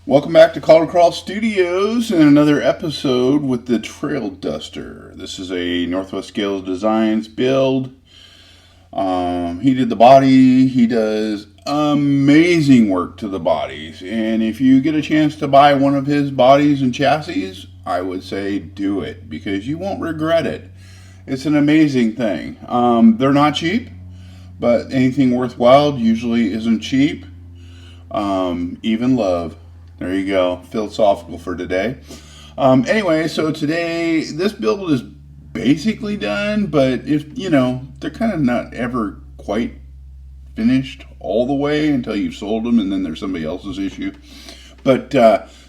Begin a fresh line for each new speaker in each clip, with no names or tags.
Welcome back to Call to Crawl Studios and another episode with the Trail Duster. This is a Northwest Scales Designs build. He did the body. He does amazing work to the bodies. And if you get a chance to buy one of his bodies and chassis, I would say do it because you won't regret it. It's an amazing thing. They're not cheap, but anything worthwhile usually isn't cheap. Even love. There you go. Philosophical for today. Anyway, so today this build is basically done, but they're kind of not ever quite finished all the way until you've sold them, and then there's somebody else's issue. But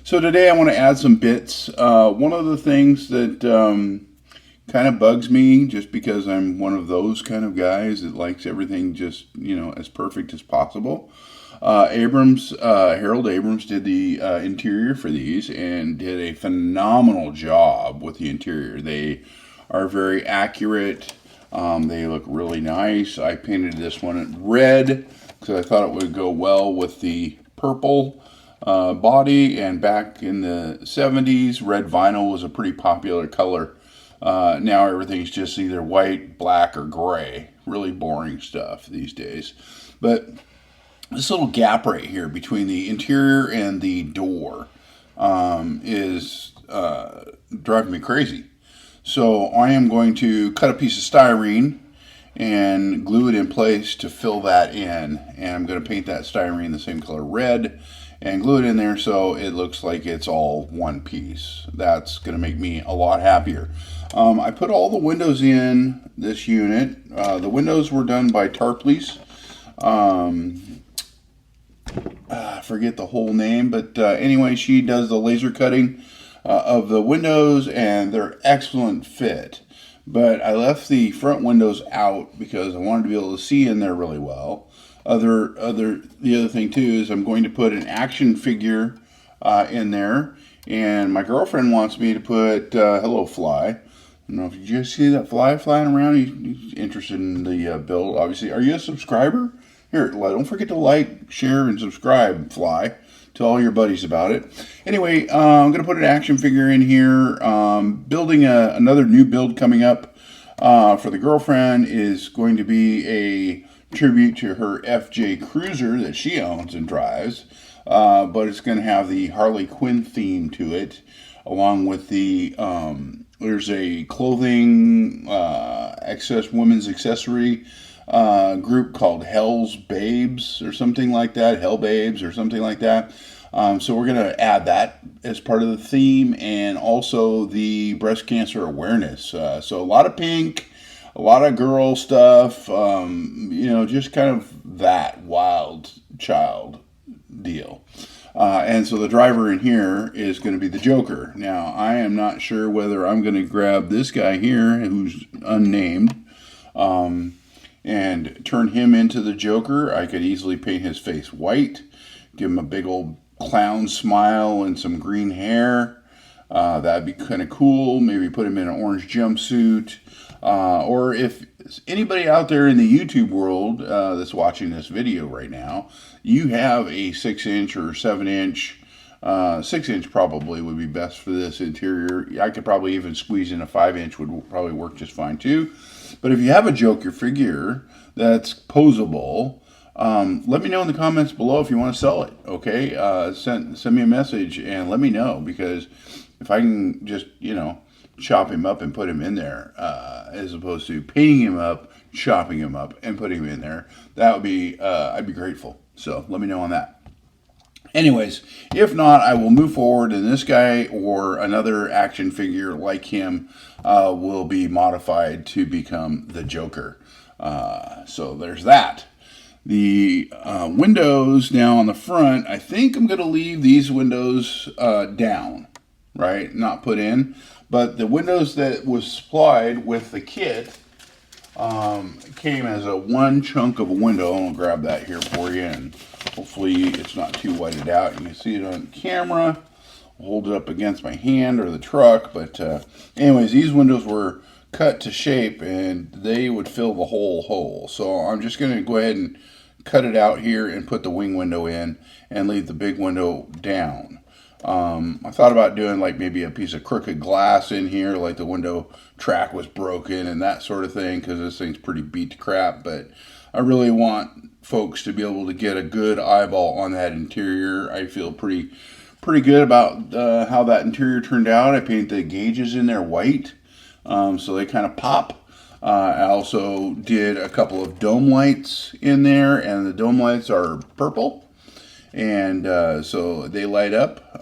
so today I want to add some bits. One of the things that kind of bugs me, just because I'm one of those kind of guys that likes everything just as perfect as possible. Harold Abrams did the interior for these and did a phenomenal job with the interior. They are very accurate. They look really nice. I painted this one red because I thought it would go well with the purple body. And back in the 70s, red vinyl was a pretty popular color. Now everything's just either white, black, or gray. Really boring stuff these days. But this little gap right here between the interior and the door is driving me crazy. So I am going to cut a piece of styrene and glue it in place to fill that in. And I'm going to paint that styrene the same color red and glue it in there so it looks like it's all one piece. That's going to make me a lot happier. I put all the windows in this unit. The windows were done by Tarpley's. I forget the whole name, but anyway, she does the laser cutting of the windows, and they're excellent fit. But I left the front windows out because I wanted to be able to see in there really well. The other thing too is I'm going to put an action figure in there, and my girlfriend wants me to put Hello Fly. I don't know if you just see that fly flying around. He's interested in the build, obviously. Are you a subscriber? Here, don't forget to like, share, and subscribe, Fly. Tell all your buddies about it. Anyway, I'm going to put an action figure in here. Building another new build coming up for the girlfriend is going to be a tribute to her FJ Cruiser that she owns and drives. But it's going to have the Harley Quinn theme to it, along with there's a clothing, women's accessory group called Hell's Babes or something like that, Hell Babes or something like that. So we're going to add that as part of the theme, and also the breast cancer awareness. So a lot of pink, a lot of girl stuff, just kind of that wild child deal. And so the driver in here is going to be the Joker. Now, I am not sure whether I'm going to grab this guy here, who's unnamed, and turn him into the Joker. I could easily paint his face white, give him a big old clown smile and some green hair. That'd be kind of cool. Maybe put him in an orange jumpsuit. Or if anybody out there in the YouTube world that's watching this video right now, you have a 6-inch or 7-inch, 6-inch probably would be best for this interior. I could probably even squeeze in a 5-inch, would probably work just fine too. But if you have a Joker figure that's posable, let me know in the comments below if you want to sell it. Okay, send me a message and let me know, because if I can just chop him up and put him in there, as opposed to painting him up, chopping him up, and putting him in there, that would be I'd be grateful. So let me know on that. Anyways, if not, I will move forward, and this guy or another action figure like him will be modified to become the Joker. So there's that. The windows now on the front, I think I'm going to leave these windows down, right? Not put in. But the windows that was supplied with the kit came as a one chunk of a window. I'm going to grab that here for you, and hopefully it's not too whited out. You can see it on camera. I'll hold it up against my hand or the truck. But anyways, these windows were cut to shape, and they would fill the whole hole. So I'm just going to go ahead and cut it out here and put the wing window in and leave the big window down. I thought about doing like maybe a piece of crooked glass in here, like the window track was broken and that sort of thing, because this thing's pretty beat to crap. But I really want folks to be able to get a good eyeball on that interior. I feel pretty good about how that interior turned out. I painted the gauges in there white, so they kind of pop. I also did a couple of dome lights in there, and the dome lights are purple, and so they light up.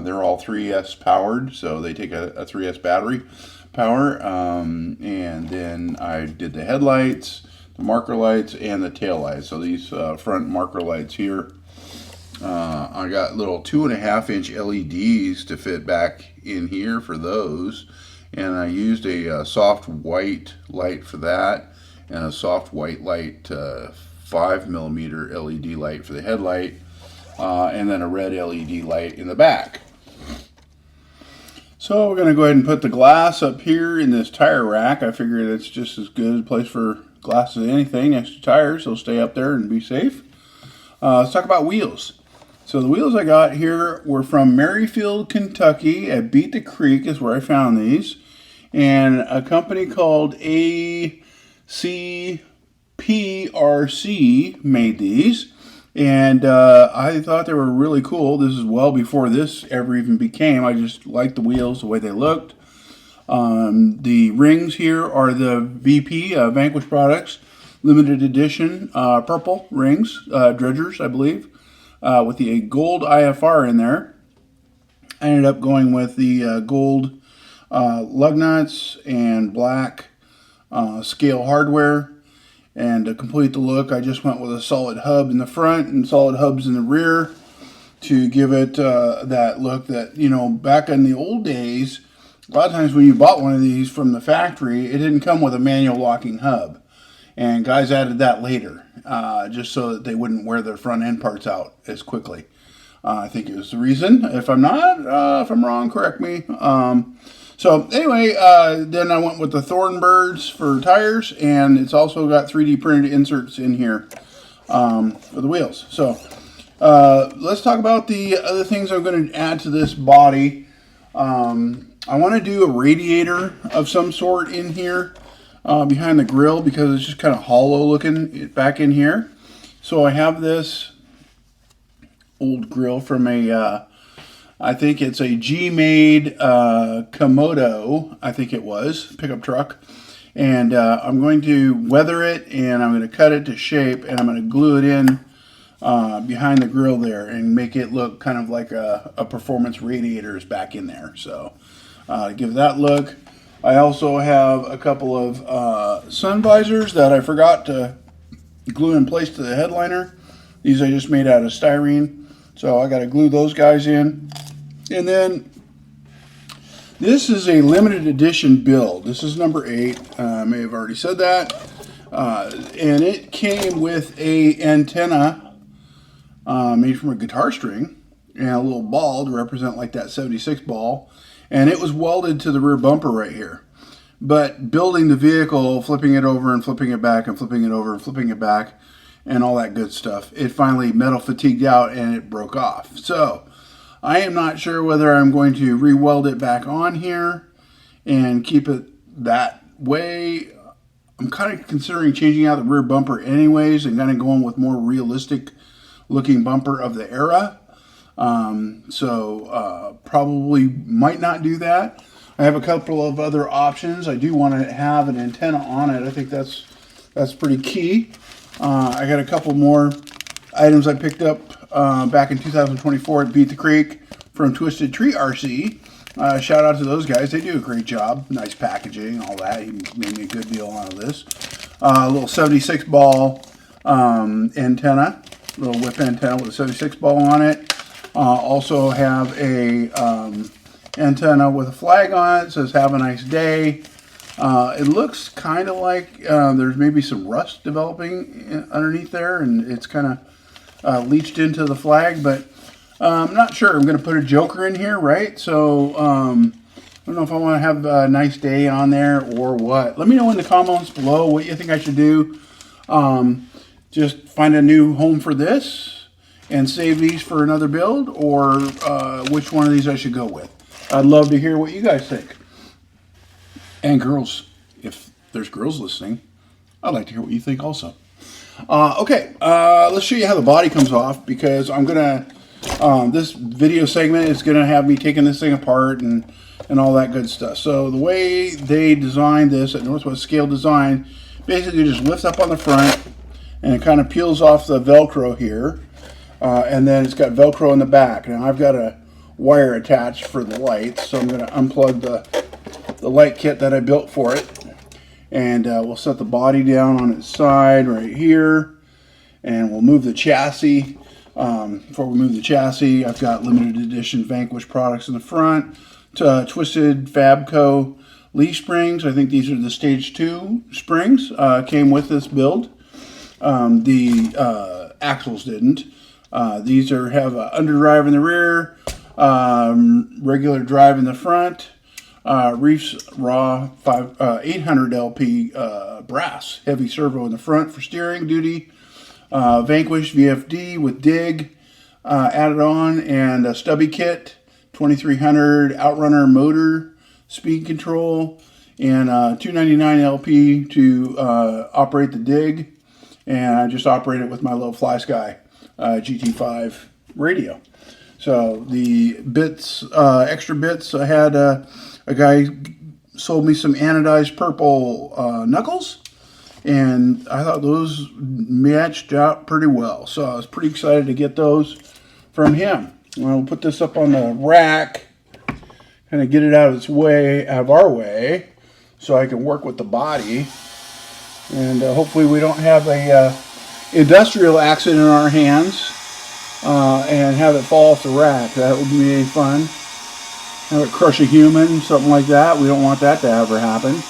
They're all 3S powered, so they take a 3S battery power. And then I did the headlights, the marker lights, and the tail lights. So these front marker lights here, I got little 2.5-inch LEDs to fit back in here for those. And I used a soft white light for that, and a soft white light 5mm LED light for the headlight, and then a red LED light in the back. So we're going to go ahead and put the glass up here in this tire rack. I figure that's just as good a place for glass as anything next to tires. So stay up there and be safe. Let's talk about wheels. So the wheels I got here were from Maryfield, Kentucky at Beat the Creek is where I found these. And a company called ACPRC made these. And I thought they were really cool. This is well before this ever even became. I just liked the wheels, the way they looked. The rings here are the VP, Vanquish Products, limited edition purple rings, dredgers, I believe. With the gold IFR in there. I ended up going with the gold lug nuts and black scale hardware. And to complete the look, I just went with a solid hub in the front and solid hubs in the rear to give it that look that, you know, back in the old days, a lot of times when you bought one of these from the factory, it didn't come with a manual locking hub. And guys added that later, just so that they wouldn't wear their front end parts out as quickly. I think it was the reason. If I'm not, if I'm wrong, correct me. So anyway, then I went with the Thornbirds for tires, and it's also got 3D printed inserts in here for the wheels. So let's talk about the other things I'm going to add to this body. I want to do a radiator of some sort in here. Behind the grill, because it's just kind of hollow looking back in here. So I have this old grill from a, I think it's a G-made Komodo, I think it was, pickup truck. And I'm going to weather it, and I'm going to cut it to shape, and I'm going to glue it in behind the grill there and make it look kind of like a performance radiator is back in there. So to give that look. I also have a couple of sun visors that I forgot to glue in place to the headliner. These I just made out of styrene, so I got to glue those guys in. And then this is a limited edition build. This is number 8. I may have already said that. And it came with a antenna made from a guitar string and a little ball to represent like that 76 ball. And it was welded to the rear bumper right here. But building the vehicle, flipping it over and flipping it back and flipping it over and flipping it back and all that good stuff, it finally metal fatigued out and it broke off. So I am not sure whether I'm going to re-weld it back on here and keep it that way. I'm kind of considering changing out the rear bumper anyways and kind of going with more realistic looking bumper of the era. Probably might not do that. I have a couple of other options. I do want to have an antenna on it. I think that's pretty key. I got a couple more items I picked up back in 2024 at Beat the Creek from Twisted Tree RC. Shout out to those guys. They do a great job. Nice packaging, all that. He made me a good deal out of this. A little 76 ball antenna, little whip antenna with a 76 ball on it. Also have a antenna with a flag on it. It says "Have a nice day." It looks kind of like there's maybe some rust developing underneath there, and it's kind of leached into the flag, but I'm not sure. I'm going to put a joker in here, right? So I don't know if I want to have a nice day on there or what. Let me know in the comments below what you think I should do. Just find a new home for this and save these for another build, or which one of these I should go with. I'd love to hear what you guys think. And girls, if there's girls listening, I'd like to hear what you think also. Okay, let's show you how the body comes off, because I'm gonna this video segment is gonna have me taking this thing apart and all that good stuff. So the way they designed this at Northwest Scale Design, basically just lifts up on the front and it kind of peels off the Velcro here, and then it's got Velcro in the back. Now I've got a wire attached for the lights, so I'm going to unplug the light kit that I built for it, and we'll set the body down on its side right here, and we'll move the chassis. Before we move the chassis, I've got limited edition Vanquish products in the front, twisted Fabco leaf springs. I think these are the stage 2 springs, came with this build. The axles didn't. These have a underdrive in the rear, regular drive in the front, Reef's raw 800 LP brass heavy servo in the front for steering duty, Vanquish VFD with dig added on, and a stubby kit, 2300 Outrunner motor, speed control, and 299 LP to operate the dig. And I just operate it with my little Fly Sky GT5 radio. So the bits, extra bits, I had a guy sold me some anodized purple knuckles, and I thought those matched out pretty well. So I was pretty excited to get those from him. I'll put this up on the rack, kind of get it out of our way, so I can work with the body. And hopefully we don't have a industrial accident in our hands and have it fall off the rack. That would be fun. Have it crush a human, something like that. We don't want that to ever happen.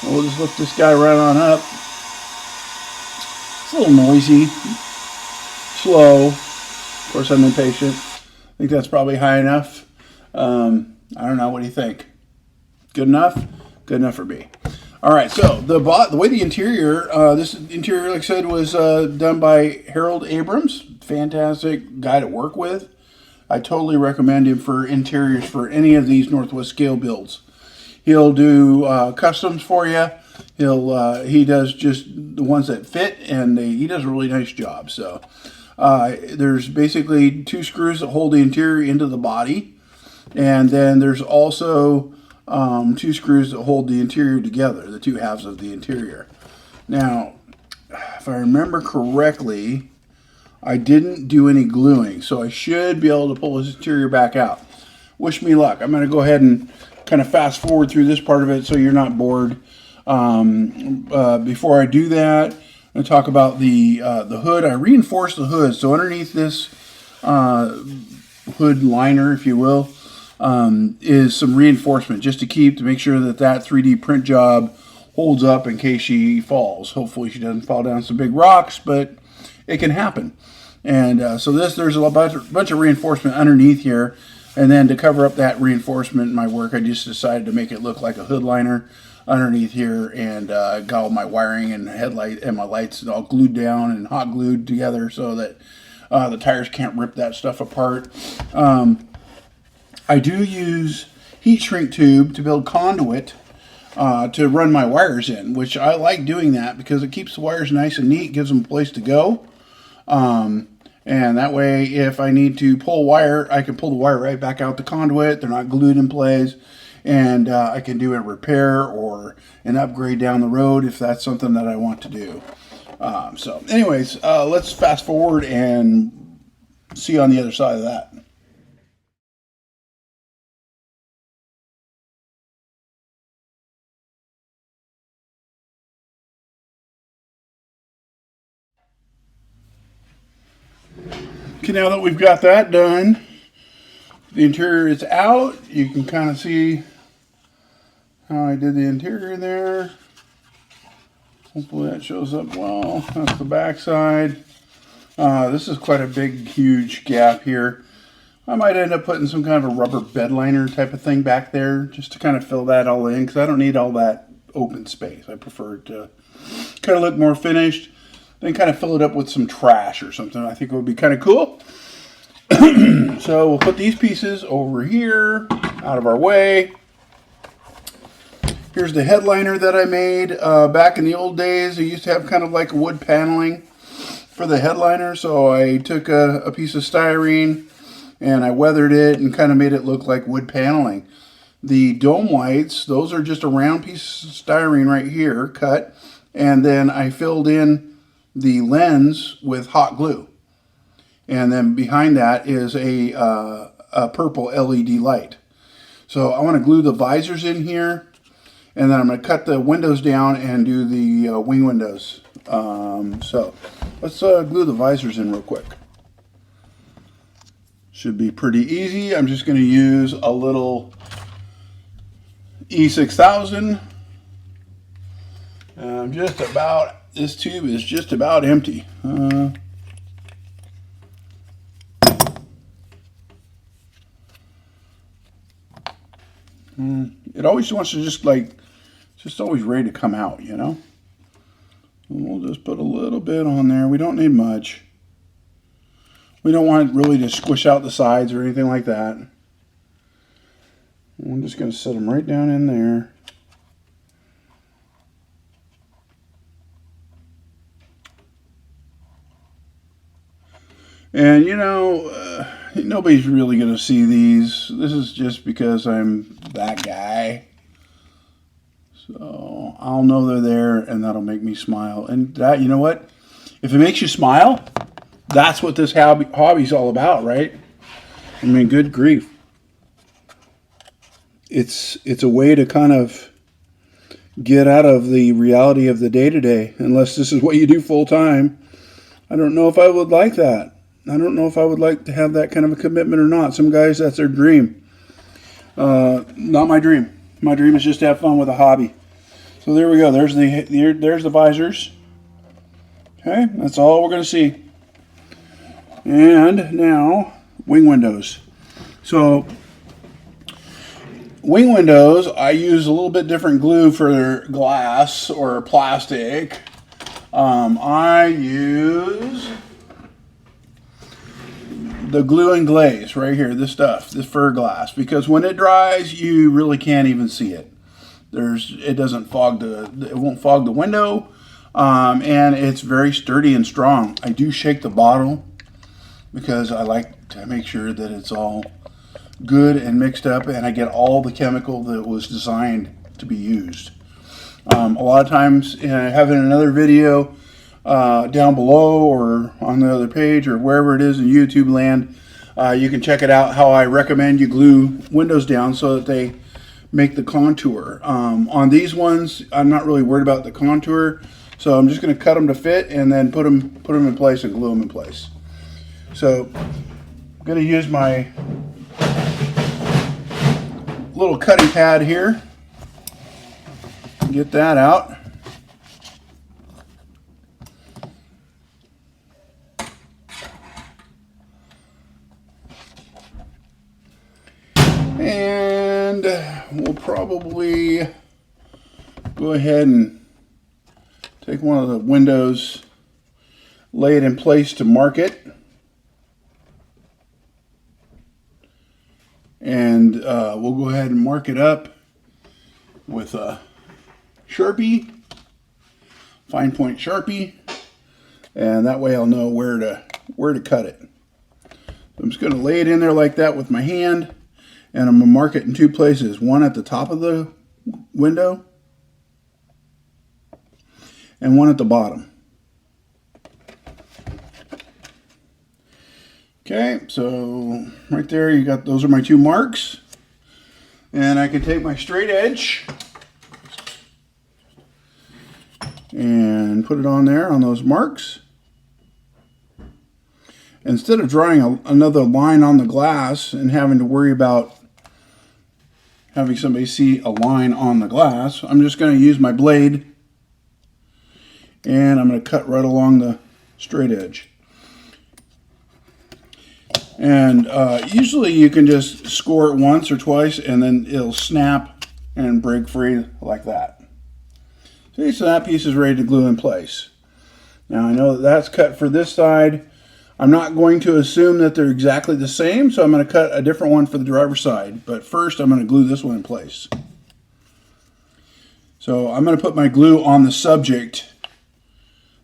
We'll just lift this guy right on up. It's a little noisy, slow. Of course, I'm impatient. I think that's probably high enough. I don't know. What do you think? Good enough? Good enough for me. All right, so the way the interior, this interior, like I said, was done by Harold Abrams. Fantastic guy to work with. I totally recommend him for interiors for any of these Northwest Scale builds. He'll do customs for you. He does just the ones that fit, and he does a really nice job. So there's basically 2 screws that hold the interior into the body, and then there's also 2 screws that hold the interior together, the 2 halves of the interior. Now, if I remember correctly, I didn't do any gluing, so I should be able to pull this interior back out. Wish me luck. I'm going to go ahead and kind of fast forward through this part of it so you're not bored. Before I do that, I'm going to talk about the hood. I reinforced the hood, so underneath this hood liner, if you will, is some reinforcement just to make sure that 3D print job holds up in case she falls. Hopefully she doesn't fall down some big rocks, but it can happen. And so there's a bunch of reinforcement underneath here, and then to cover up that reinforcement in my work, I just decided to make it look like a hood liner underneath here, and got all my wiring and headlight and my lights all glued down and hot glued together so that the tires can't rip that stuff apart. I do use heat shrink tube to build conduit to run my wires in, which I like doing that because it keeps the wires nice and neat, gives them a place to go. And that way, if I need to pull wire, I can pull the wire right back out the conduit. They're not glued in place, and I can do a repair or an upgrade down the road if that's something that I want to do. So anyways, let's fast forward and see you on the other side of that. Okay, now that we've got that done, the interior is out. You can kind of see how I did the interior there. Hopefully that shows up well. That's the back side. This is quite a big, huge gap here. I might end up putting some kind of a rubber bed liner type of thing back there just to kind of fill that all in, because I don't need all that open space. I prefer it to kind of look more finished. then kind of fill it up with some trash or something. I think it would be kind of cool. So we'll put these pieces over here, out of our way. Here's the headliner that I made back in the old days. I used to have kind of like wood paneling for the headliner. So I took a piece of styrene and I weathered it and kind of made it look like wood paneling. The dome whites, those are just a round piece of styrene right here, cut. And then I filled in the lens with hot glue. And then behind that is a purple LED light. So I want to glue the visors in here. And then I'm going to cut the windows down and do the wing windows. So let's glue the visors in real quick. Should be pretty easy. I'm just going to use a little E6000. This tube is just about empty. It always wants to just always ready to come out, you know. We'll just put a little bit on there. We don't need much. We don't want it really to squish out the sides or anything like that. I'm just going to set them right down in there. And you know, nobody's really going to see these. This is just because I'm that guy. So I'll know they're there, and that'll make me smile. And that, you know what? If it makes you smile, that's what this hobby's all about, right? I mean, good grief. It's a way to kind of get out of the reality of the day-to-day, unless this is what you do full-time. I don't know if I would like that. I don't know if I would like to have that kind of a commitment or not. Some guys, that's their dream. Not my dream. My dream is just to have fun with a hobby. So there we go. There's the visors. Okay, that's all we're going to see. And now, wing windows. So, wing windows, I use a little bit different glue for glass or plastic. I use the glue and glaze right here, this stuff, this fur glass, because when it dries, you really can't even see it. It won't fog the window, and it's very sturdy and strong. I do shake the bottle because I like to make sure that it's all good and mixed up, and I get all the chemical that was designed to be used. A lot of times, I have in another video down below or on the other page or wherever it is in YouTube land, you can check it out how I recommend you glue windows down so that they make the contour. On these ones, I'm not really worried about the contour, so I'm just going to cut them to fit and then put them in place and glue them in place. So I'm going to use my little cutting pad here. Get that out. And we'll probably go ahead and take one of the windows, lay it in place to mark it. And we'll go ahead and mark it up with a Sharpie, fine point Sharpie, and that way I'll know where to cut it. I'm just going to lay it in there like that with my hand, and I'm going to mark it in two places, one at the top of the window and one at the bottom. Okay, so right there you got, those are my two marks, and I can take my straight edge and put it on there on those marks. Instead of drawing another line on the glass and having to worry about having somebody see a line on the glass, I'm just going to use my blade and I'm going to cut right along the straight edge. And usually you can just score it once or twice and then it'll snap and break free like that. See, so that piece is ready to glue in place. Now I know that that's cut for this side. I'm not going to assume that they're exactly the same, so I'm going to cut a different one for the driver's side. But first I'm going to glue this one in place. So I'm going to put my glue on the subject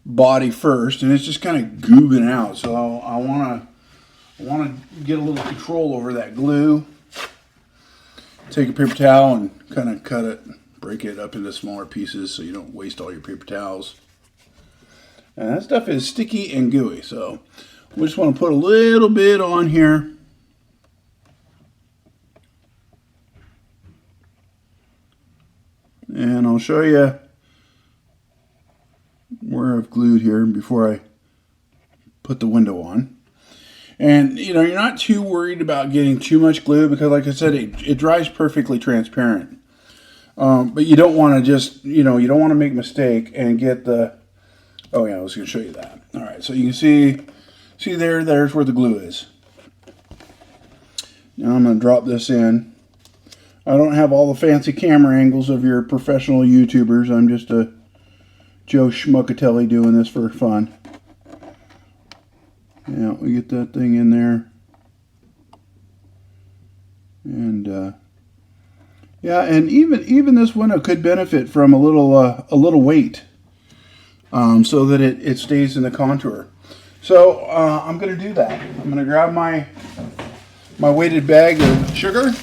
body first, and it's just kind of goobing out. So I want to get a little control over that glue. Take a paper towel and kind of cut it, break it up into smaller pieces so you don't waste all your paper towels. And that stuff is sticky and gooey, so we just want to put a little bit on here. And I'll show you where I've glued here before I put the window on. And, you know, you're not too worried about getting too much glue because, like I said, it dries perfectly transparent. But you don't want to just, you know, you don't want to make a mistake and get the, oh yeah, I was going to show you that. All right, so you can see there's where the glue is. Now I'm going to drop this in. I don't have all the fancy camera angles of your professional YouTubers. I'm just a Joe Schmuckatelli doing this for fun. Yeah, we get that thing in there. And yeah, and even this window could benefit from a little weight, so that it stays in the contour. So I'm going to do that. I'm going to grab my weighted bag of sugar.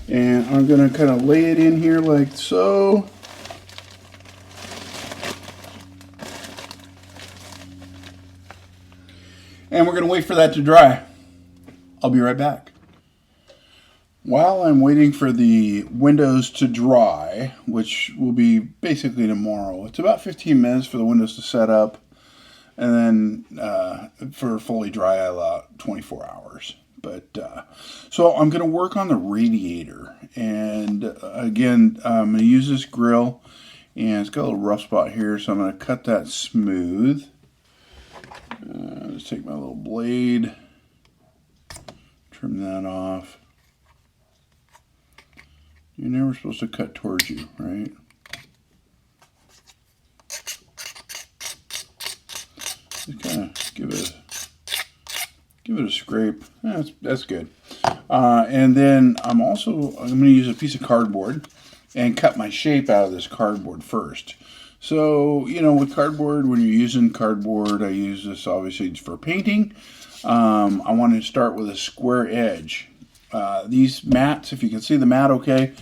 And I'm going to kind of lay it in here like so. And we're going to wait for that to dry. I'll be right back. While I'm waiting for the windows to dry, which will be basically tomorrow, it's about 15 minutes for the windows to set up. And then for fully dry, I allow 24 hours. But so I'm going to work on the radiator, and again I'm going to use this grill, and it's got a little rough spot here, so I'm going to cut that smooth. Just take my little blade, trim that off. You're never supposed to cut towards you, right? Just kind of give it a scrape. That's good. And then I'm going to use a piece of cardboard and cut my shape out of this cardboard first. So, you know, with cardboard, when you're using cardboard, I use this obviously for painting. I want to start with a square edge. These mats, if you can see the mat okay,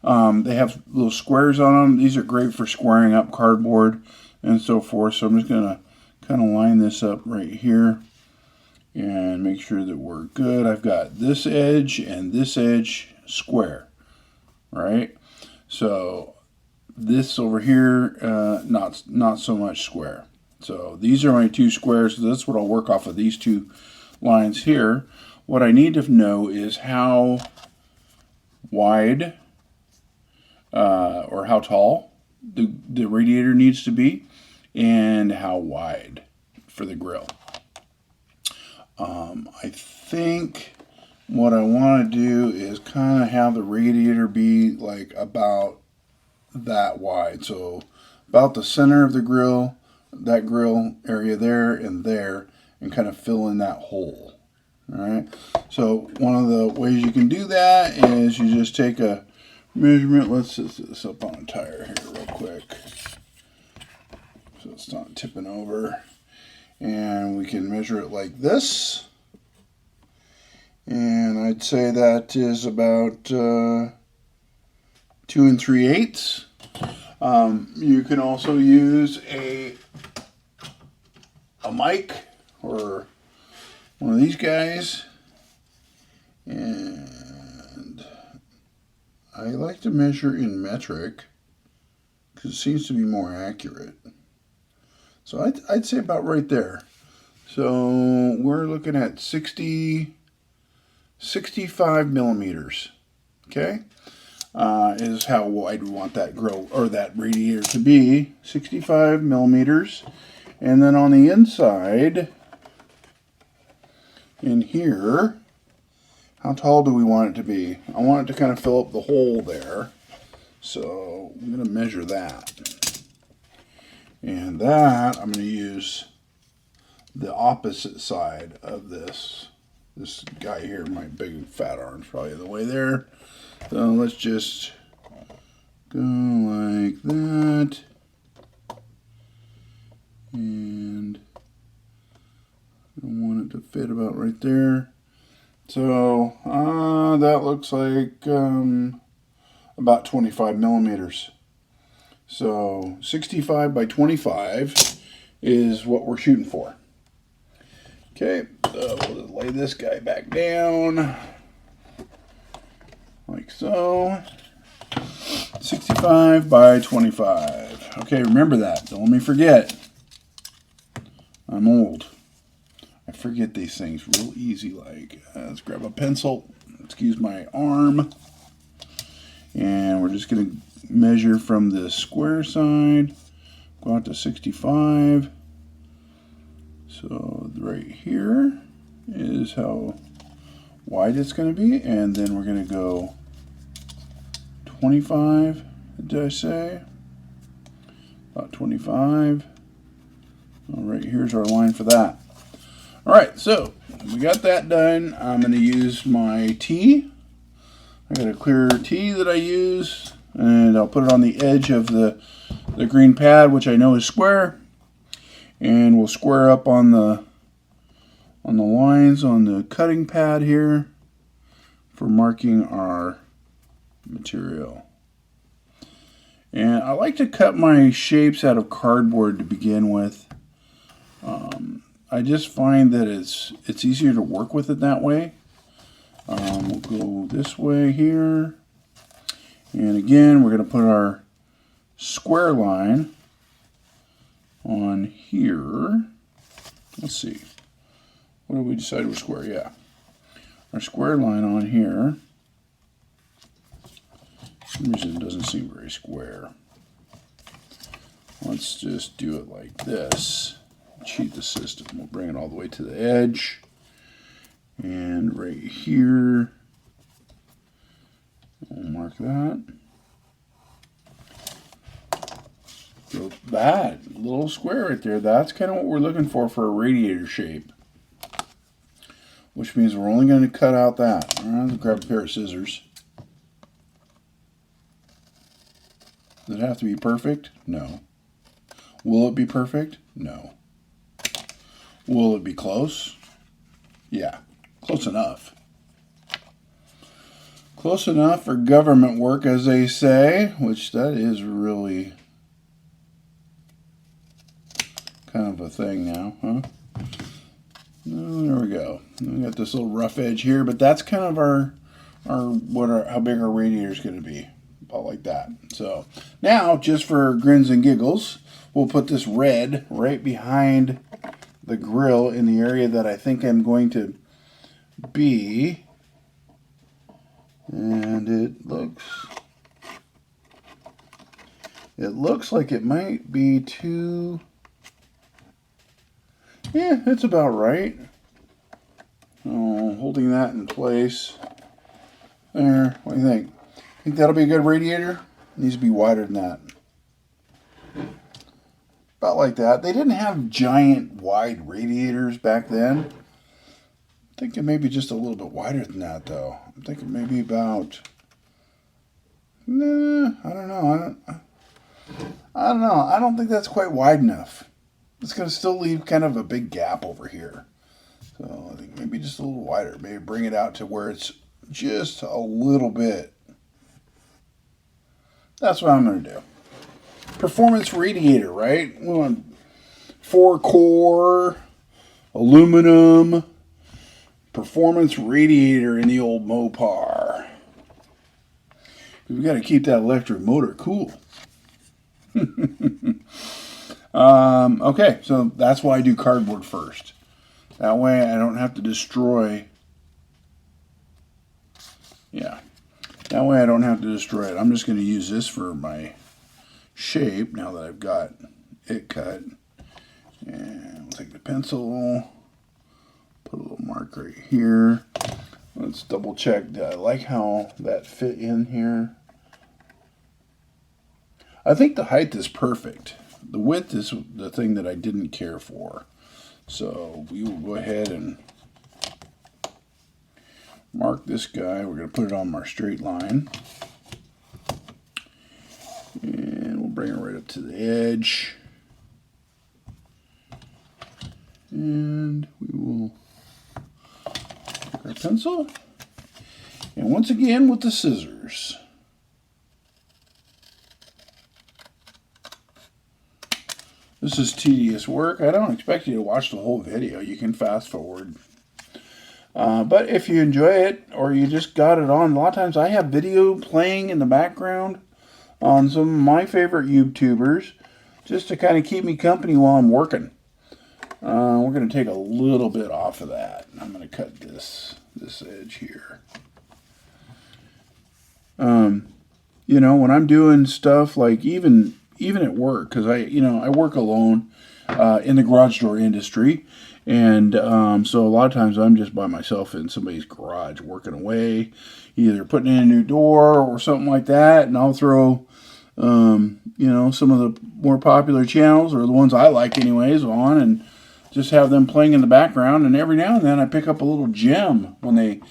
they have little squares on them. These are great for squaring up cardboard and so forth. So I'm just going to kind of line this up right here and make sure that we're good. I've got this edge and this edge square, right? So this over here, not so much square. So these are my two squares. So that's what I'll work off of, these two lines here. What I need to know is how wide or how tall the radiator needs to be, and how wide for the grill. I think what I want to do is kind of have the radiator be like about that wide. So about the center of the grill, that grill area there, and kind of fill in that hole. All right. So one of the ways you can do that is you just take a measurement. Let's set this up on a tire here real quick, so it's not tipping over. And we can measure it like this. And I'd say that is about 2 3/8. You can also use a mic or one of these guys. And I like to measure in metric because it seems to be more accurate. So I'd say about right there. So we're looking at 65 millimeters. Okay, is how wide we want that grill or that radiator to be. 65 millimeters, and then on the inside, in here, how tall do we want it to be? I want it to kind of fill up the hole there. So I'm going to measure that. And that I'm going to use the opposite side of this. This guy here, my big fat arm's probably in the way there. So let's just go like that. And I want it to fit about right there. So that looks like about 25 millimeters. So 65 by 25 is what we're shooting for. Okay, so we'll just lay this guy back down like so. 65 by 25. Okay, remember that. Don't let me forget. I'm old. I forget these things real easy. Like, let's grab a pencil. Excuse my arm. And we're just going to measure from the square side. Go out to 65. So right here is how wide it's going to be. And then we're going to go 25, did I say? About 25. All right, here's our line for that. All right, so we got that done. I'm going to use my T. I got a clear T that I use, and I'll put it on the edge of the green pad, which I know is square. And we'll square up on the lines on the cutting pad here for marking our material. And I like to cut my shapes out of cardboard to begin with. I just find that it's easier to work with it that way. We'll go this way here. And again, we're going to put our square line on here. Let's see. What did we decide was square? Yeah. Our square line on here. For some reason it doesn't seem very square. Let's just do it like this. Cheat the system. We'll bring it all the way to the edge. And right here, we'll mark that. So that little square right there, that's kind of what we're looking for a radiator shape. Which means we're only going to cut out that. All right, let's grab a pair of scissors. Does it have to be perfect? No. Will it be perfect? No. Will it be close? Yeah, close enough. Close enough for government work, as they say, which that is really kind of a thing now, huh? Oh, there we go. We got this little rough edge here, but that's kind of how big our radiator is going to be, about like that. So now, just for grins and giggles, we'll put this red right behind the grill in the area that I think I'm going to be. And it looks like it might be too, yeah, it's about right. Oh, holding that in place. There, what do you think? Think that'll be a good radiator? It needs to be wider than that. About like that. They didn't have giant wide radiators back then. I'm thinking maybe just a little bit wider than that, though. I'm thinking maybe about, nah, I don't know. I don't know. I don't think that's quite wide enough. It's going to still leave kind of a big gap over here. So I think maybe just a little wider. Maybe bring it out to where it's just a little bit. That's what I'm going to do. Performance radiator, right? We want 4-core, aluminum, performance radiator in the old Mopar. We've got to keep that electric motor cool. Okay, so that's why I do cardboard first. That way I don't have to destroy. Yeah, that way I don't have to destroy it. I'm just going to use this for my shape now that I've got it cut. And we'll take the pencil, put a little mark right here. Let's double check. I like how that fit in here. I think the height is perfect. The width is the thing that I didn't care for. So we will go ahead and mark this guy. We're going to put it on our straight line. And we'll bring it right up to the edge. And we will take our pencil. And once again with the scissors. This is tedious work. I don't expect you to watch the whole video. You can fast forward. But if you enjoy it or you just got it on, a lot of times I have video playing in the background on some of my favorite YouTubers just to kind of keep me company while I'm working. We're going to take a little bit off of that. I'm going to cut this edge here. You know, when I'm doing stuff like even at work, because I work alone in the garage door industry, and so a lot of times I'm just by myself in somebody's garage working away, either putting in a new door or something like that, and I'll throw some of the more popular channels, or the ones I like anyways, on, and just have them playing in the background, and every now and then I pick up a little gem when they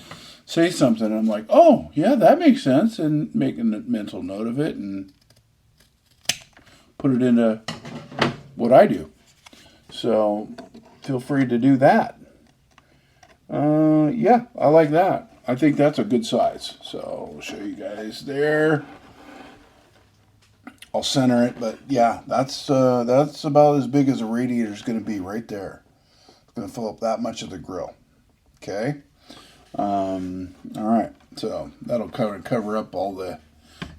say something, and I'm like, oh, yeah, that makes sense, and make a mental note of it, and put it into what I do. So, feel free to do that. Yeah, I like that. I think that's a good size. So, I'll show you guys there. I'll center it, but yeah, that's about as big as a radiator is going to be right there. It's going to fill up that much of the grill. Okay. All right, so that'll cover up all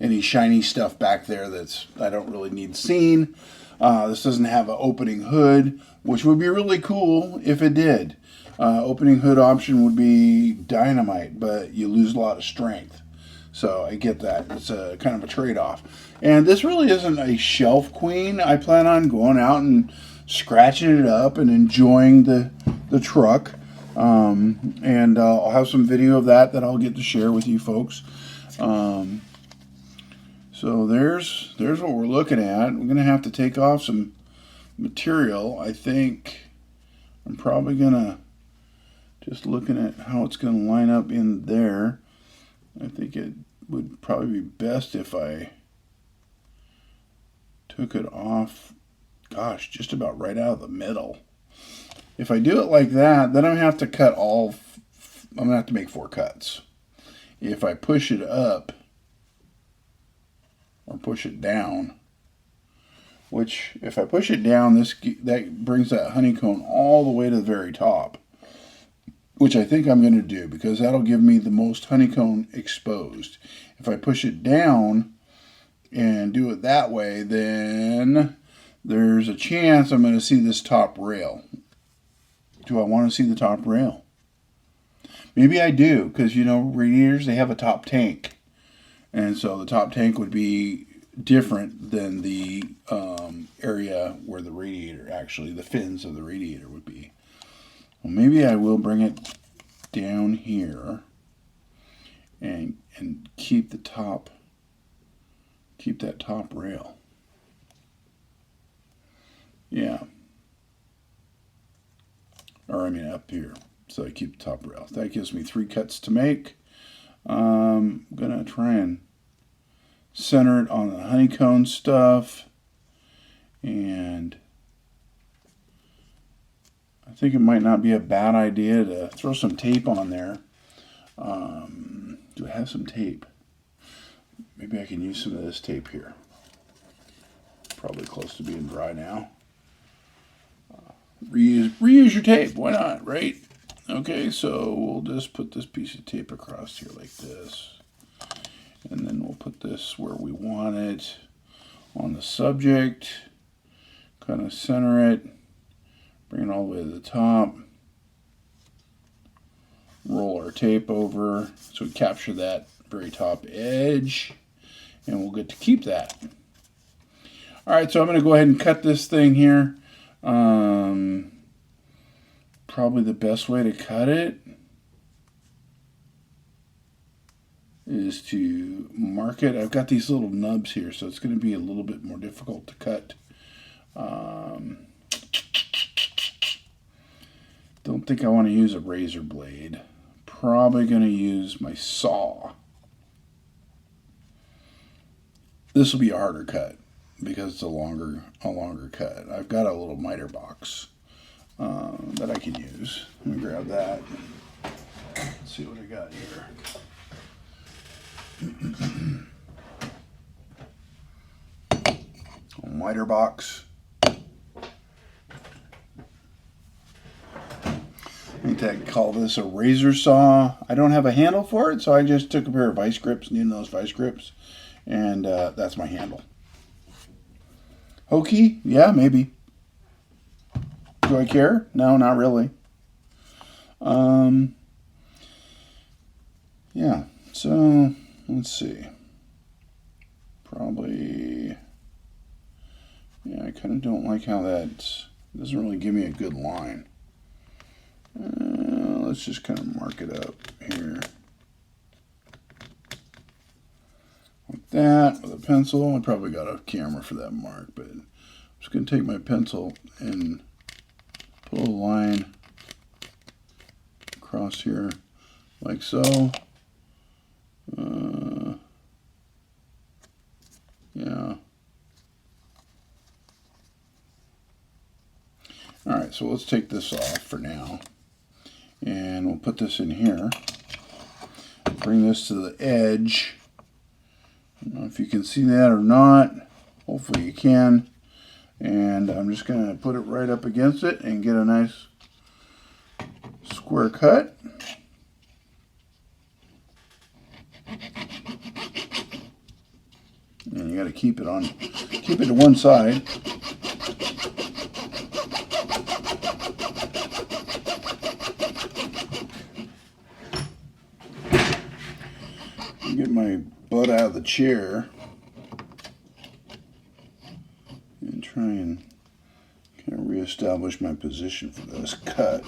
any shiny stuff back there that's I don't really need seen. This doesn't have an opening hood, which would be really cool if it did. Opening hood option would be dynamite, but you lose a lot of strength. So I get that. It's a kind of a trade-off. And this really isn't a shelf queen. I plan on going out and scratching it up and enjoying the truck. And I'll have some video of that I'll get to share with you folks. So there's what we're looking at. We're going to have to take off some material. I think I'm probably going to, just looking at how it's going to line up in there, I think it would probably be best if I took it off, gosh, just about right out of the middle. If I do it like that, then I'm going to have to cut I'm going to have to make 4 cuts. If I push it up or push it down, which if I push it down, that brings that honeycomb all the way to the very top, which I think I'm going to do because that'll give me the most honeycomb exposed. If I push it down and do it that way, then there's a chance I'm going to see this top rail. Do I want to see the top rail? Maybe I do, because, radiators, they have a top tank. And so the top tank would be different than the area where the radiator, actually, the fins of the radiator would be. Well, maybe I will bring it down here and keep that top rail. Yeah. Or I mean up here. So I keep the top rail. That gives me 3 cuts to make. I'm going to try and center it on the honeycomb stuff. And I think it might not be a bad idea to throw some tape on there. Do I have some tape? Maybe I can use some of this tape here. Probably close to being dry now. Reuse your tape. Why not, right? Okay, so we'll just put this piece of tape across here like this. And then we'll put this where we want it on the subject. Kind of center it. Bring it all the way to the top. Roll our tape over so we capture that very top edge. And we'll get to keep that. Alright, so I'm going to go ahead and cut this thing here. Probably the best way to cut it is to mark it. I've got these little nubs here, so it's going to be a little bit more difficult to cut Don't think I want to use a razor blade. Probably going to use my saw. This will be a harder cut because it's a longer cut. I've got a little miter box that I can use. Let me grab that. Let's see what I got here. A miter box. I think I call this a razor saw. I don't have a handle for it, so I just took a pair of vice grips, needing those vice grips, and that's my handle. Hokey? Yeah, maybe. Do I care? No, not really. Yeah, so let's see. Probably, yeah, I kind of don't like how that doesn't really give me a good line. Let's just kind of mark it up here. Like that with a pencil. I probably got a camera for that mark, but I'm just going to take my pencil and pull a line across here like so. Yeah. Alright, so let's take this off for now. And we'll put this in here. Bring this to the edge. I don't know if you can see that or not. Hopefully you can. And I'm just going to put it right up against it and get a nice square cut. And you got to keep it to one side. Get my butt out of the chair and try and kind of reestablish my position for this cut.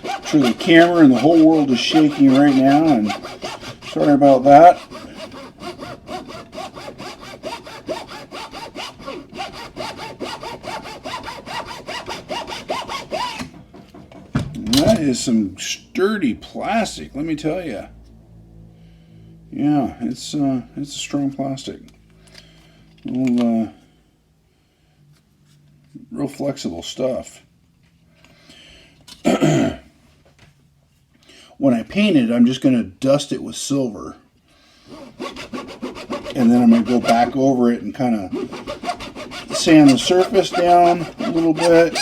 I'm sure the camera and the whole world is shaking right now, and sorry about that. That is some sturdy plastic, let me tell you. Yeah, it's a strong plastic. Real flexible stuff. When I paint it, I'm just going to dust it with silver. And then I'm going to go back over it and kind of sand the surface down a little bit.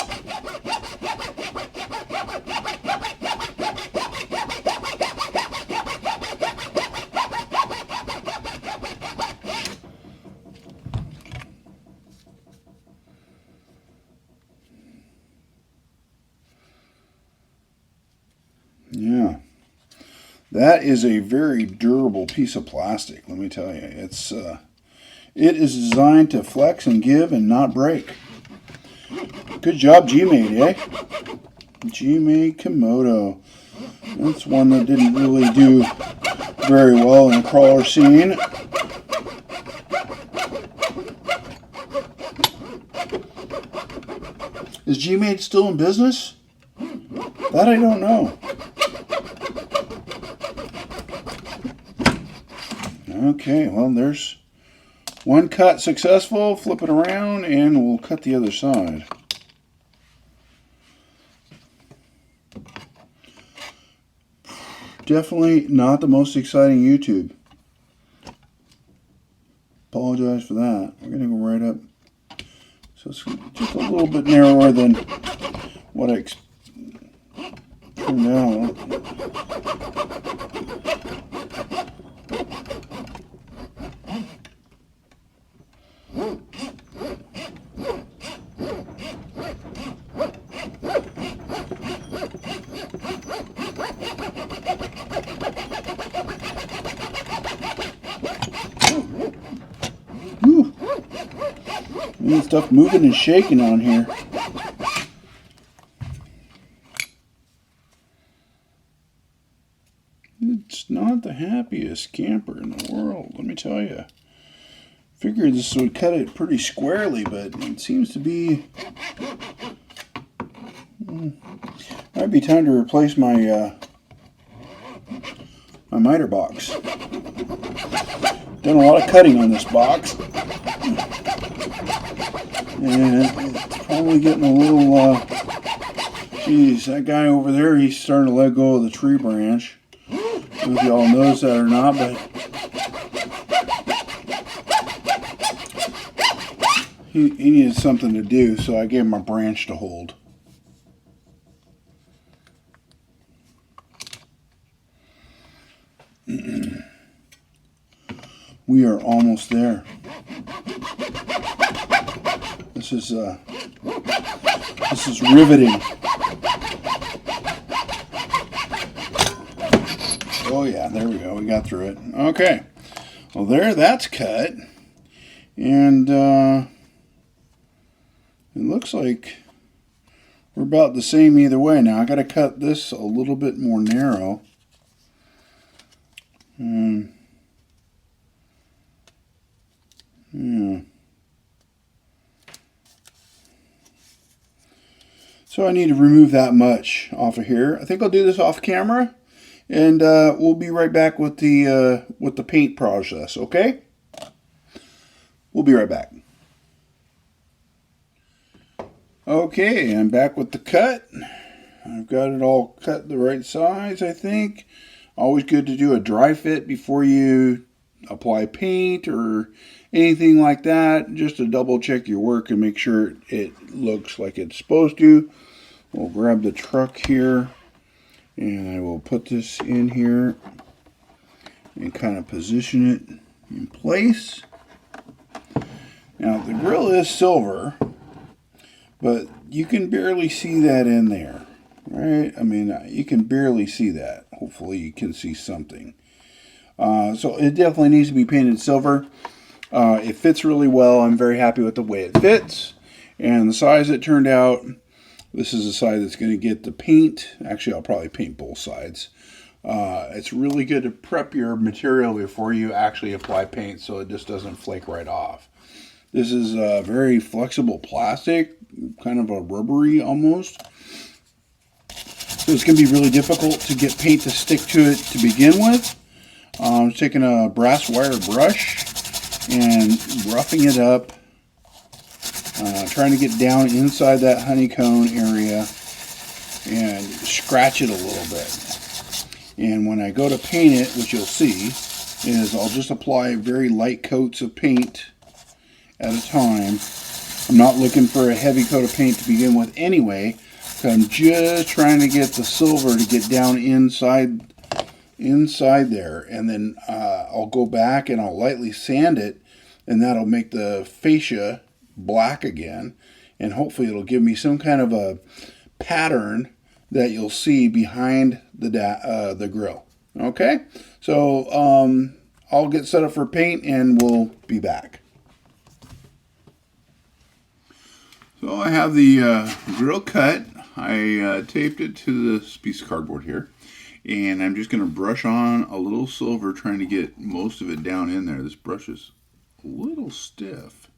Yeah, that is a very durable piece of plastic, let me tell you. It is designed to flex and give and not break. Good job, G-Made, eh? G-Made Komodo. That's one that didn't really do very well in the crawler scene. Is G-Made still in business? That I don't know. Okay, well, there's one cut successful. Flip it around and we'll cut the other side. Definitely not the most exciting YouTube. Apologize for that. We're going to go right up. So it's just a little bit narrower than what I turned out. Stuff moving and shaking on here. It's not the happiest camper in the world, let me tell you. Figured this would cut it pretty squarely, but it seems to be... might be time to replace my my miter box. Done a lot of cutting on this box. And it's probably getting a little... geez, that guy over there, he's starting to let go of the tree branch. I don't know if y'all noticed that or not, but... he needed something to do, so I gave him a branch to hold. We are almost there. This is riveting. Oh yeah, there we go. We got through it. Okay. Well, that's cut. And it looks like we're about the same either way. Now I got to cut this a little bit more narrow. Yeah. So I need to remove that much off of here. I think I'll do this off camera, and we'll be right back with the paint process. Okay? We'll be right back. Okay, I'm back with the cut. I've got it all cut the right size, I think. Always good to do a dry fit before you apply paint or anything like that, just to double check your work and make sure it looks like it's supposed to. We'll grab the truck here, and I will put this in here and kind of position it in place. Now the grill is silver, but you can barely see that in there, right? I mean, you can barely see that. Hopefully you can see something. So it definitely needs to be painted silver. It fits really well. I'm very happy with the way it fits. And the size it turned out, this is the side that's going to get the paint. Actually, I'll probably paint both sides. It's really good to prep your material before you actually apply paint so it just doesn't flake right off. This is a very flexible plastic, kind of a rubbery almost. So it's going to be really difficult to get paint to stick to it to begin with. I'm taking a brass wire brush and roughing it up, trying to get down inside that honeycomb area and scratch it a little bit. And when I go to paint it, which you'll see, is I'll just apply very light coats of paint at a time. I'm not looking for a heavy coat of paint to begin with anyway, so I'm just trying to get the silver to get down inside there, and then I'll go back and I'll lightly sand it, and that'll make the fascia black again, and hopefully it'll give me some kind of a pattern that you'll see behind the grill. Okay, so I'll get set up for paint and we'll be back. So I have the grill cut. I taped it to this piece of cardboard here. And I'm just going to brush on a little silver, trying to get most of it down in there. This brush is a little stiff.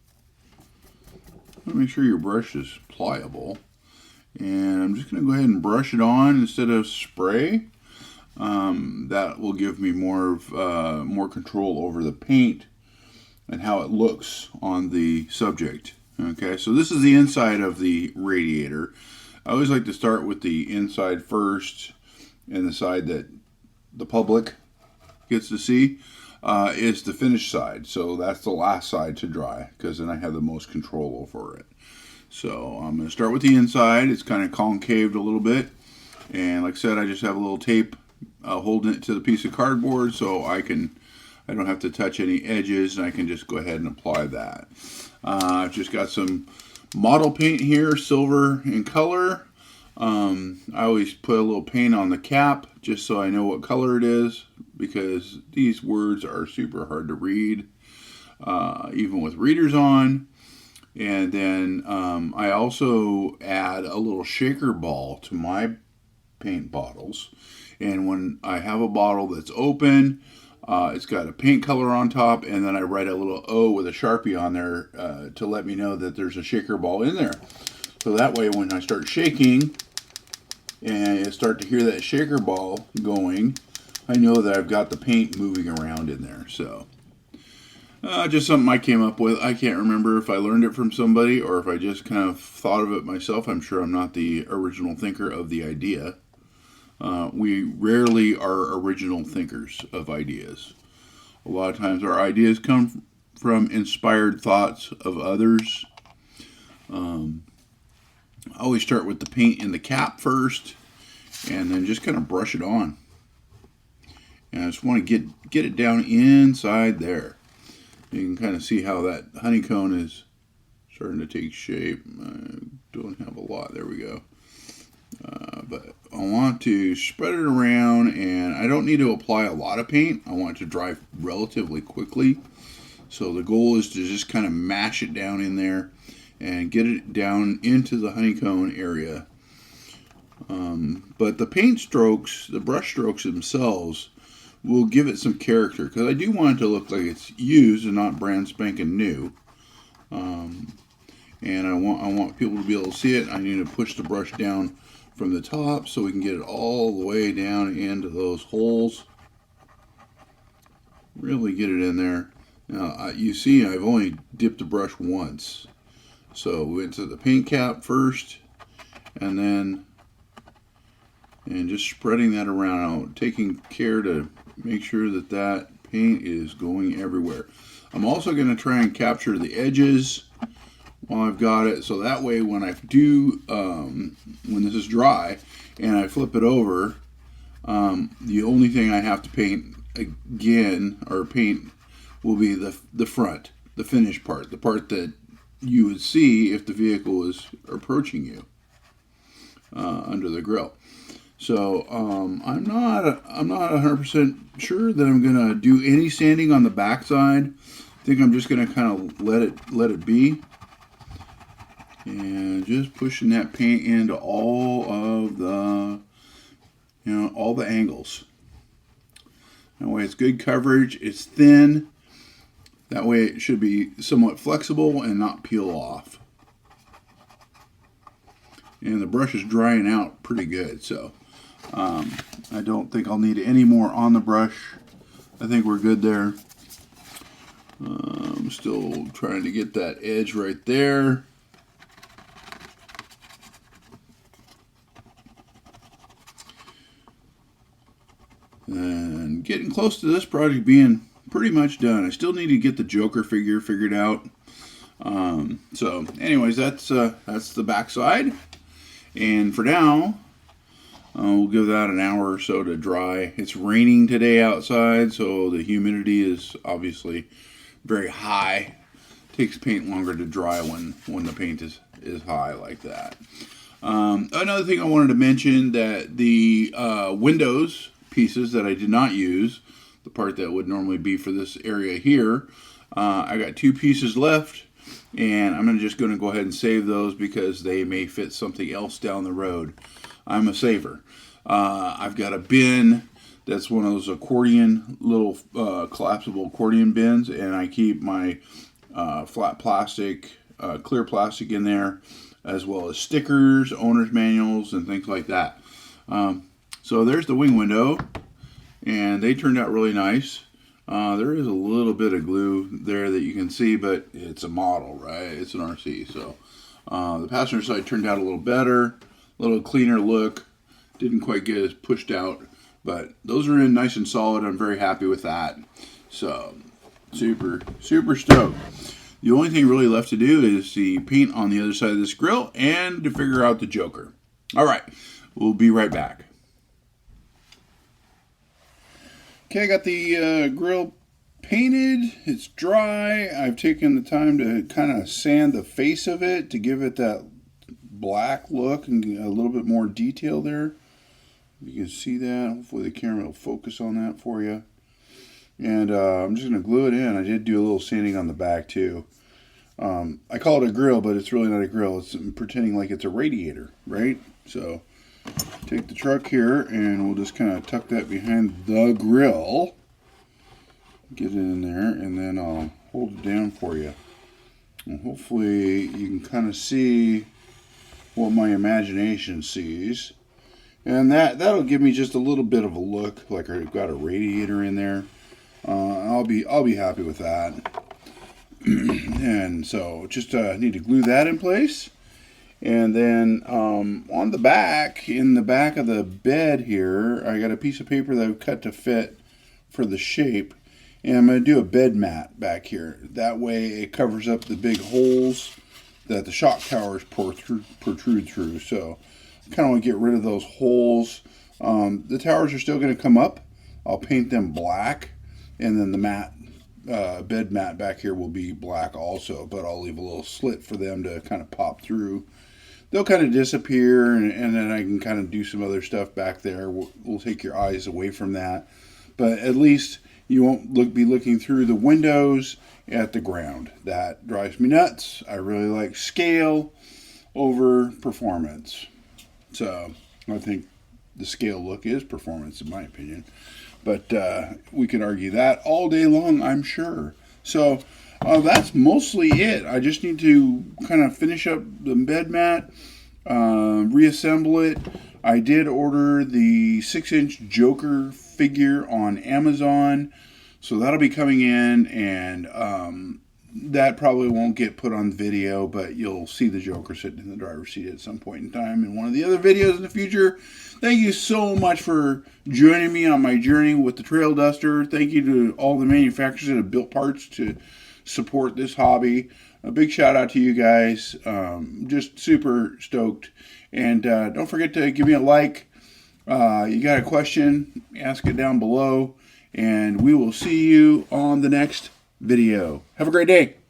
Make sure your brush is pliable. And I'm just going to go ahead and brush it on instead of spray. That will give me more control over the paint and how it looks on the subject. Okay, so this is the inside of the radiator. I always like to start with the inside first, and the side that the public gets to see is the finished side. So that's the last side to dry, because then I have the most control over it. So I'm going to start with the inside. It's kind of concaved a little bit. And like I said, I just have a little tape holding it to the piece of cardboard, so I don't have to touch any edges, and I can just go ahead and apply that. I've just got some model paint here, silver in color. I always put a little paint on the cap just so I know what color it is, because these words are super hard to read, even with readers on. And then I also add a little shaker ball to my paint bottles. And when I have a bottle that's open, It's got a paint color on top, and then I write a little O with a Sharpie on there to let me know that there's a shaker ball in there. So that way when I start shaking and I start to hear that shaker ball going, I know that I've got the paint moving around in there. So just something I came up with. I can't remember if I learned it from somebody or if I just kind of thought of it myself. I'm sure I'm not the original thinker of the idea. We rarely are original thinkers of ideas. A lot of times our ideas come from inspired thoughts of others. I always start with the paint in the cap first and then just kind of brush it on. And I just want to get it down inside there. You can kind of see how that honeycomb is starting to take shape. I don't have a lot. There we go. But I want to spread it around, and I don't need to apply a lot of paint. I want it to dry relatively quickly. So the goal is to just kind of mash it down in there and get it down into the honeycomb area. But the paint strokes, the brush strokes themselves, will give it some character, because I do want it to look like it's used and not brand spanking new. And I want people to be able to see it. I need to push the brush down from the top so we can get it all the way down into those holes. Really get it in there. Now you see I've only dipped the brush once. So we went to the paint cap first, and just spreading that around, taking care to make sure that that paint is going everywhere. I'm also going to try and capture the edges while I've got it, so that way when I do, when this is dry and I flip it over, the only thing I have to paint again, or paint, will be the front, the finished part, the part that you would see if the vehicle is approaching you under the grill. So I'm not 100% sure that I'm gonna do any sanding on the backside. I think I'm just gonna kind of let it be, and just pushing that paint into all of the, all the angles. That way it's good coverage. It's thin. That way it should be somewhat flexible and not peel off. And the brush is drying out pretty good, so I don't think I'll need any more on the brush. I think we're good there. I'm still trying to get that edge right there. And getting close to this project being pretty much done. I still need to get the Joker figure figured out. So anyways, that's the backside. And for now, we'll give that an hour or so to dry. It's raining today outside, so the humidity is obviously very high. It takes paint longer to dry when the paint is high like that. Another thing I wanted to mention, that the windows pieces that I did not use, the part that would normally be for this area here, I got 2 pieces left, and I'm just going to go ahead and save those because they may fit something else down the road. I'm a saver. I've got a bin that's one of those accordion, little collapsible accordion bins, and I keep my flat plastic, clear plastic in there, as well as stickers, owner's manuals, and things like that. So there's the wing window, and they turned out really nice. There is a little bit of glue there that you can see, but it's a model, right? It's an RC. So the passenger side turned out a little better, a little cleaner look. Didn't quite get as pushed out, but those are in nice and solid. I'm very happy with that. So super stoked. The only thing really left to do is the paint on the other side of this grill and to figure out the Joker. All right, we'll be right back. Okay, I got the grill painted. It's dry. I've taken the time to kind of sand the face of it to give it that black look and a little bit more detail there. You can see that. Hopefully the camera will focus on that for you. And I'm just going to glue it in. I did do a little sanding on the back too. I call it a grill, but it's really not a grill. It's pretending like it's a radiator, right? So take the truck here and we'll just kind of tuck that behind the grill. get it in there, and then I'll hold it down for you. And hopefully you can kind of see what my imagination sees. And that'll give me just a little bit of a look, like I've got a radiator in there. I'll be happy with that. And so just need to glue that in place. And then on the back, in the back of the bed here, I got a piece of paper that I've cut to fit for the shape. And I'm going to do a bed mat back here. That way it covers up the big holes that the shock towers protrude through. So I kind of want to get rid of those holes. The towers are still going to come up. I'll paint them black. And then the bed mat back here will be black also. But I'll leave a little slit for them to kind of pop through. They'll kind of disappear, and then I can kind of do some other stuff back there. We'll take your eyes away from that. But at least you won't be looking through the windows at the ground. That drives me nuts. I really like scale over performance. So I think the scale look is performance in my opinion. But we could argue that all day long, I'm sure. So that's mostly it. I just need to kind of finish up the bed mat, reassemble it. I did order the 6-inch Joker figure on Amazon, so that'll be coming in, and that probably won't get put on video, but you'll see the Joker sitting in the driver's seat at some point in time in one of the other videos in the future. Thank you so much for joining me on my journey with the Trail Duster. Thank you to all the manufacturers that have built parts to support this hobby. A big shout out to you guys. Just super stoked. And don't forget to give me a like. You got a question, ask it down below. And we will see you on the next video. Have a great day.